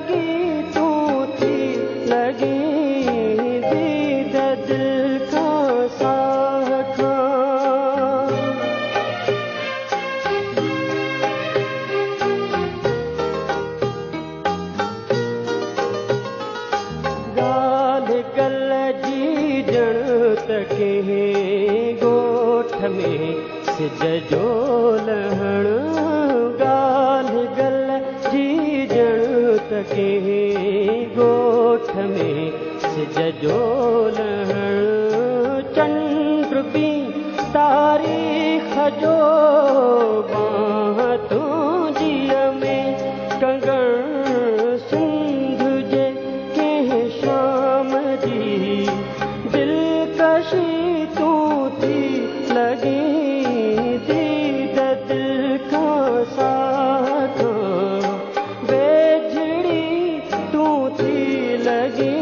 लगी तू थी लगी दीद दिल का साखा गाल गल जी जण तके गोठ में सिज जो लहण गाल गल जी जण तके गोठ में सिज जो लहण चंद्र बी तारीख़ जो बाह तुंहिंजीअ में कंगण सिंध जे कंहिं शाम जी दिलकशी तू थी लगी दीद दिल का साखा बेझड़ी तू थी लगी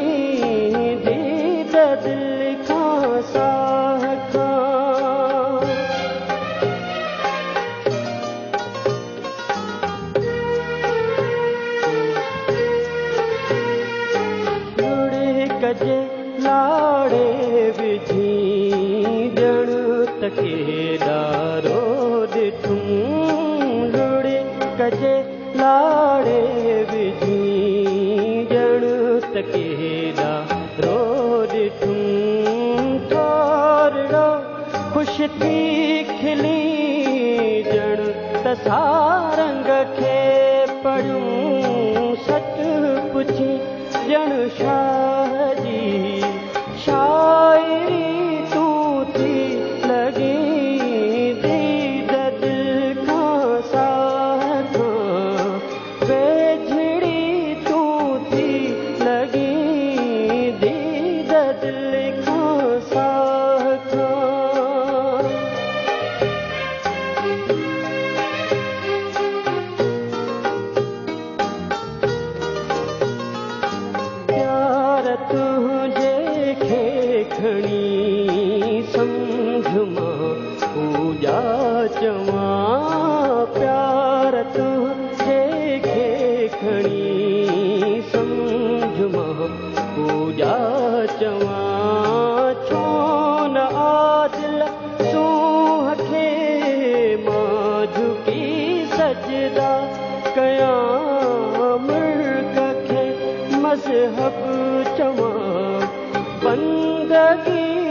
दीद दिल का साखा कजे लाड़े विझी जण तके दारो ॾिठूं लुड़े कजे लाड़े विझी जण तके दारो ॾिठूं थोरो ख़ुशि थी खिली जण तसा रंग खे पढ़ूं सच पुछी जण शाह जी शायरी तू थी लगी दीद दिल का साखा बेझड़ी तू थी लगी दीद दिल का साखा तुझे खे खणी सम्झ मां पूजा चवां प्यार तुझे खे खणी सम्झ मां पूजा चवां छो न आदिल सूंह खे मां झुकी सजदा कयां मुल्क खे मज़हब चवां बंदगी